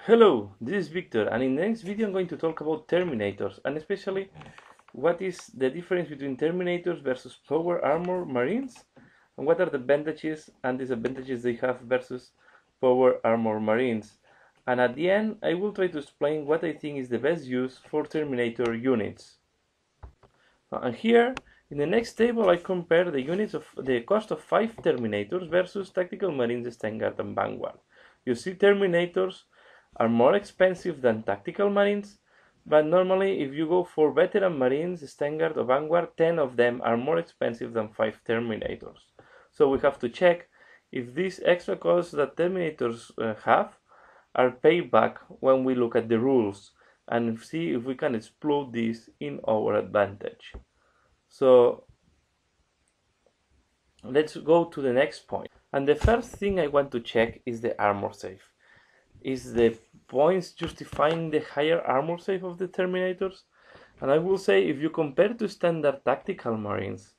Hello, this is Victor, and in the next video I'm going to talk about Terminators, and especially what is the difference between Terminators versus Power Armor Marines, and what are the advantages and disadvantages they have versus Power Armor Marines. And at the end, I will try to explain what I think is the best use for Terminator units. And here, in the next table, I compare the units of the cost of 5 Terminators versus Tactical Marines Vanguard and Vanguard. You see, Terminators are more expensive than Tactical Marines, but normally if you go for Veteran Marines, Vanguard or Vanguard, 10 of them are more expensive than 5 Terminators. So we have to check if these extra costs that Terminators have are paid back when we look at the rules and see if we can exploit this in our advantage. So let's go to the next point. And the first thing I want to check is the armor save. Is the points justifying the higher armor save of the Terminators? And I will say, if you compare to standard Tactical Marines,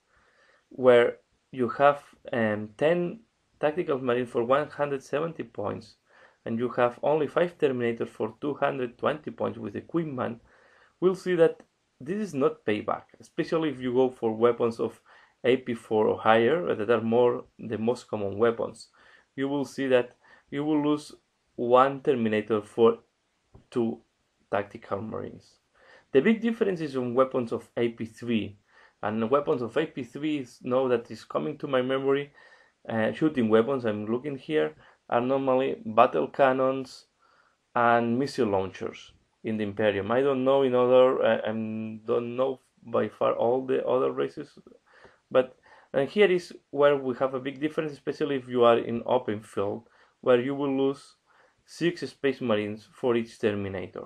where you have 10 Tactical Marines for 170 points, and you have only 5 Terminators for 220 points with equipment, we'll see that this is not payback, especially if you go for weapons of AP4 or higher, that are the most common weapons. You will see that you will lose 1 Terminator for 2 Tactical Marines. The big difference is on weapons of AP3, and weapons of AP3 is now that is coming to my memory. Shooting weapons, I'm looking here, are normally battle cannons and missile launchers in the Imperium. I don't know in other, I don't know by far all the other races, but here is where we have a big difference, especially if you are in open field, where you will lose 6 Space Marines for each Terminator.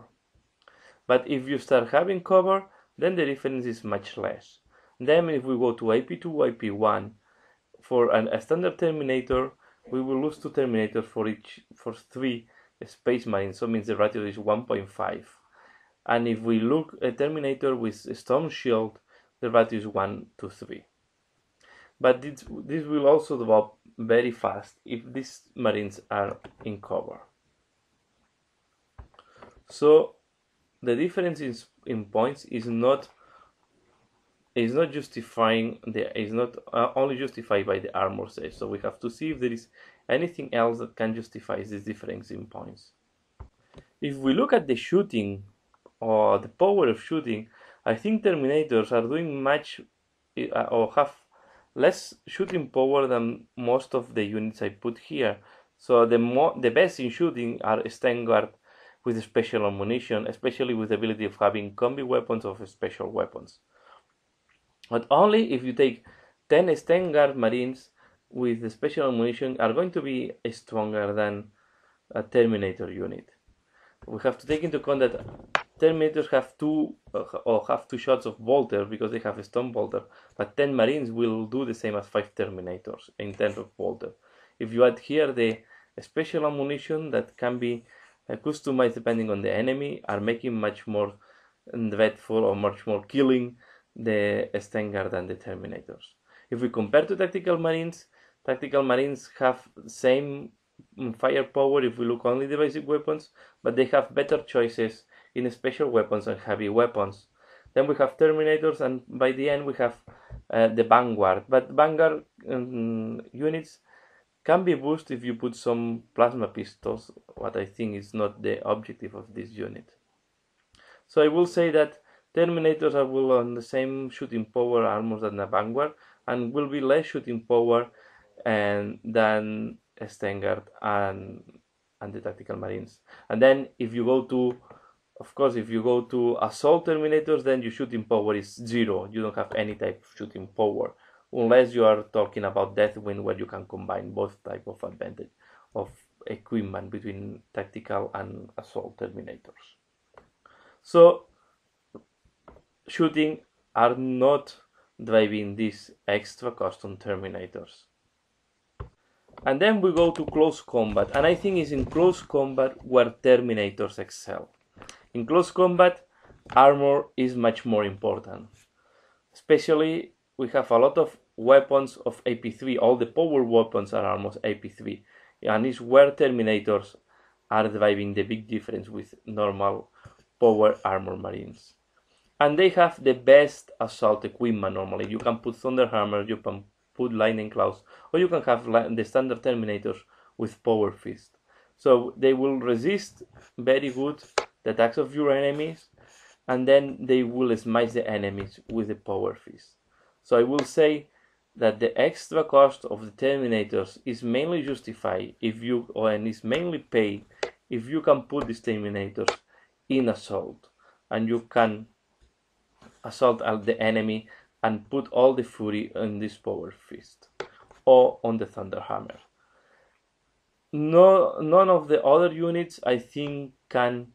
But if you start having cover, then the difference is much less. Then if we go to AP2, AP1, for a standard Terminator, we will lose 2 Terminators for 3 Space Marines, so it means the ratio is 1.5. And if we look at a Terminator with a Storm Shield, the ratio is 1 to 3. But this will also develop very fast if these Marines are in cover. So the difference in points is not justifying is not only justified by the armor save. So we have to see if there is anything else that can justify this difference in points. If we look at the shooting or the power of shooting, I think Terminators are doing much or have less shooting power than most of the units I put here. So the best in shooting are Vanguard with special ammunition, especially with the ability of having combi weapons of special weapons. But only if you take 10 Vanguard Marines with the special ammunition are going to be stronger than a Terminator unit. We have to take into account that Terminators have two shots of bolter because they have a stone bolter, but 10 Marines will do the same as 5 Terminators in terms of bolter. If you add here the special ammunition that can be customized depending on the enemy, are making much more dreadful or much more killing the Vanguard than the Terminators. If we compare to Tactical Marines have the same firepower if we look only the basic weapons, but they have better choices in special weapons and heavy weapons. Then we have Terminators, and by the end we have the Vanguard. But Vanguard units can be boosted if you put some plasma pistols, what I think is not the objective of this unit. So I will say that Terminators are will on the same shooting power armors than the Vanguard, and will be less shooting power than Vanguard and the Tactical Marines. And then if you go to, of course, if you go to Assault Terminators, then your shooting power is 0. You don't have any type of shooting power, unless you are talking about Deathwind, where you can combine both type of advantage of equipment between Tactical and Assault Terminators. So shooting are not driving these extra custom Terminators. And then we go to close combat, and I think it's in close combat where Terminators excel. In close combat, armor is much more important. Especially, we have a lot of weapons of AP3, all the power weapons are almost AP3, and it's where Terminators are driving the big difference with normal power armor marines. And they have the best assault equipment normally. You can put Thunder Hammer, you can put Lightning Claws, or you can have the standard Terminators with Power Fist. So they will resist very good the attacks of your enemies, and then they will smash the enemies with the Power Fist. So I will say that the extra cost of the Terminators is mainly justified if you, and is mainly paid if you can put these Terminators in assault, and you can assault the enemy and put all the fury on this Power Fist or on the Thunder Hammer. No, none of the other units I think can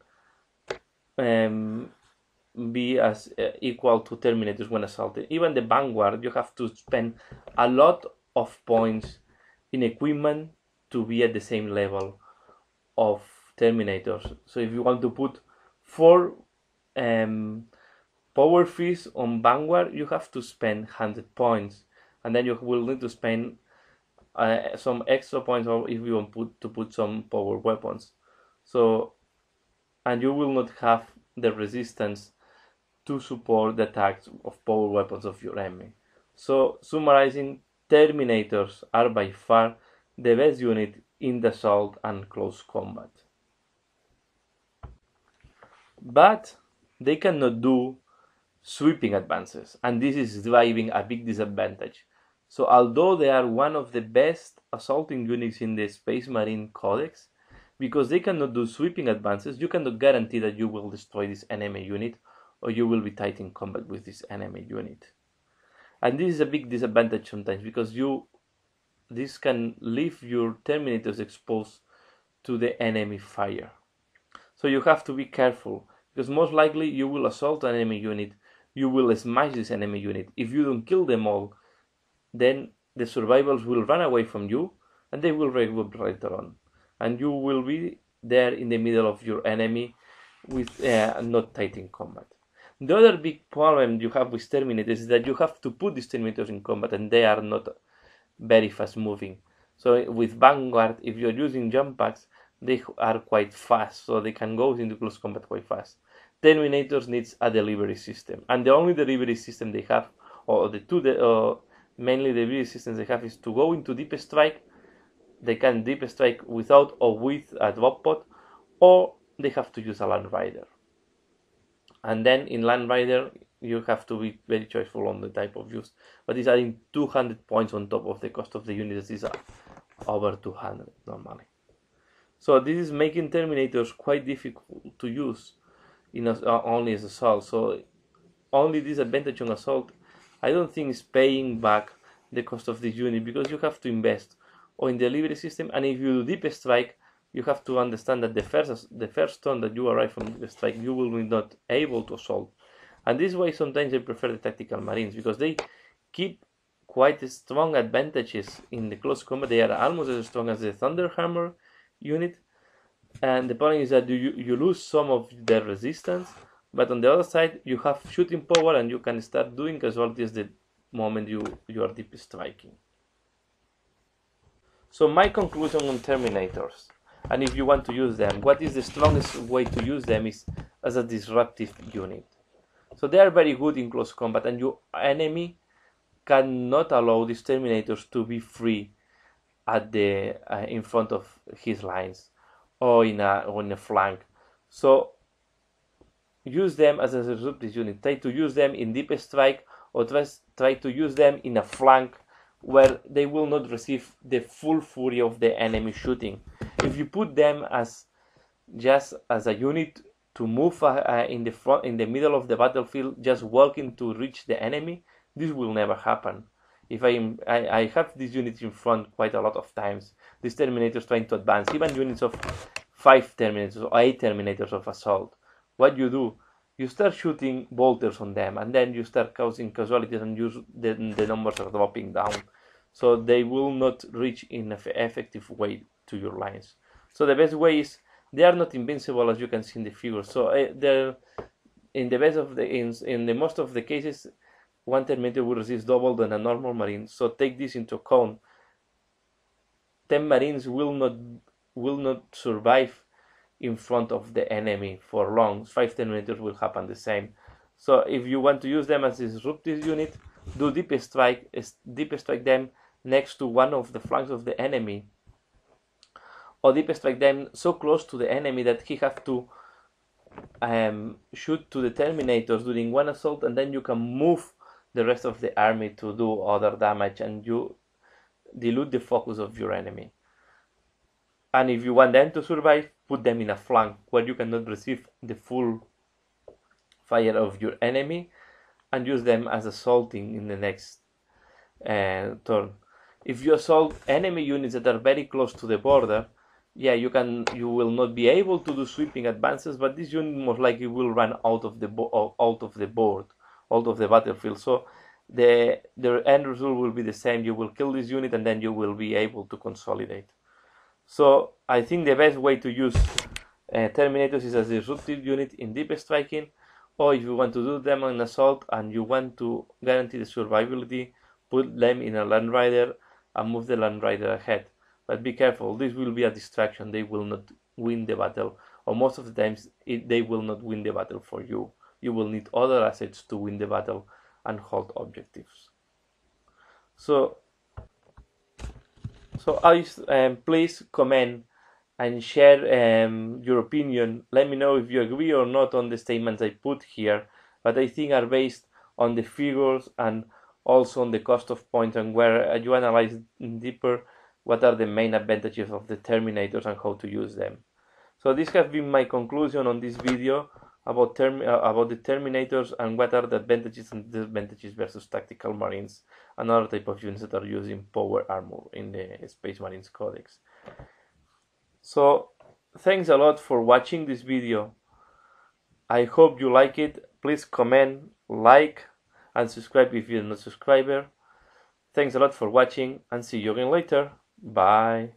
be as equal to Terminators when assaulted. Even the Vanguard, you have to spend a lot of points in equipment to be at the same level of Terminators. So if you want to put 4 Power Fist on Vanguard, you have to spend 100 points, and then you will need to spend some extra points if you want to put some power weapons. So, and you will not have the resistance to support the attacks of power weapons of your enemy. So, summarizing, Terminators are by far the best unit in the assault and close combat. But they cannot do sweeping advances, and this is driving a big disadvantage. So although they are one of the best assaulting units in the Space Marine Codex, because they cannot do sweeping advances, you cannot guarantee that you will destroy this enemy unit or you will be tight in combat with this enemy unit. And this is a big disadvantage sometimes, because this can leave your Terminators exposed to the enemy fire. So you have to be careful, because most likely you will assault an enemy unit, you will smash this enemy unit. If you don't kill them all, then the survivors will run away from you and they will regroup later on, and you will be there in the middle of your enemy with not tight in combat. The other big problem you have with Terminators is that you have to put these Terminators in combat, and they are not very fast moving. So with Vanguard, if you're using jump packs, they are quite fast, so they can go into close combat quite fast. Terminators needs a delivery system, and the only delivery system they have, or the two mainly delivery systems they have, is to go into deep strike. They can deep strike without or with a drop pod, or they have to use a Land Rider. And then in Land Rider, you have to be very choiceful on the type of use, but it's adding 200 points on top of the cost of the unit. That is over 200 normally. So this is making Terminators quite difficult to use in only as assault. So only disadvantage on assault, I don't think is paying back the cost of this unit, because you have to invest or in the delivery system, and if you do deep strike, you have to understand that the first turn that you arrive from deep strike, you will be not able to assault. And this way sometimes I prefer the tactical marines, because they keep quite strong advantages in the close combat. They are almost as strong as the Thunder Hammer unit, and the problem is that you lose some of their resistance, but on the other side you have shooting power, and you can start doing casualties the moment you are deep striking. So my conclusion on Terminators, and if you want to use them, what is the strongest way to use them is as a disruptive unit. So they are very good in close combat, and your enemy cannot allow these Terminators to be free at the in front of his lines or in a flank. So use them as a disruptive unit. Try to use them in deep strike, or try to use them in a flank where they will not receive the full fury of the enemy shooting. If you put them as just as a unit to move in the front, in the middle of the battlefield, just walking to reach the enemy, this will never happen. If I have these units in front quite a lot of times, these Terminators trying to advance, even units of 5 Terminators or 8 Terminators of assault, what you do, you start shooting bolters on them, and then you start causing casualties, and the numbers are dropping down, so they will not reach in an effective way to your lines. So the best way is, they are not invincible, as you can see in the figure. So they're in the best of in the most of the cases, one Terminator will resist double than a normal marine. So take this into account. 10 marines will not survive in front of the enemy for long. 5 Terminators will happen the same. So if you want to use them as a disruptive unit, do deep strike them next to one of the flanks of the enemy, or deep strike them so close to the enemy that he have to shoot to the Terminators during one assault, and then you can move the rest of the army to do other damage, and you dilute the focus of your enemy. And if you want them to survive, put them in a flank where you cannot receive the full fire of your enemy, and use them as assaulting in the next turn. If you assault enemy units that are very close to the border, yeah, you will not be able to do sweeping advances, but this unit most likely will run out of the board, out of the battlefield. So the end result will be the same. You will kill this unit, and then you will be able to consolidate. So I think the best way to use Terminators is as a disruptive unit in deep striking, or if you want to do them on assault and you want to guarantee the survivability, put them in a Land Rider and move the Land Rider ahead. But be careful, this will be a distraction. They will not win the battle, or most of the times they will not win the battle for you. You will need other assets to win the battle and hold objectives. So please comment and share your opinion. Let me know if you agree or not on the statements I put here, but I think are based on the figures and also on the cost of points, and where you analyze deeper what are the main advantages of the Terminators and how to use them. So this has been my conclusion on this video about the Terminators and what are the advantages and disadvantages versus tactical marines and other type of units that are using power armor in the Space Marines Codex. So thanks a lot for watching this video. I hope you like it. Please comment, like, and subscribe if you're not a subscriber. Thanks a lot for watching, and see you again later. Bye.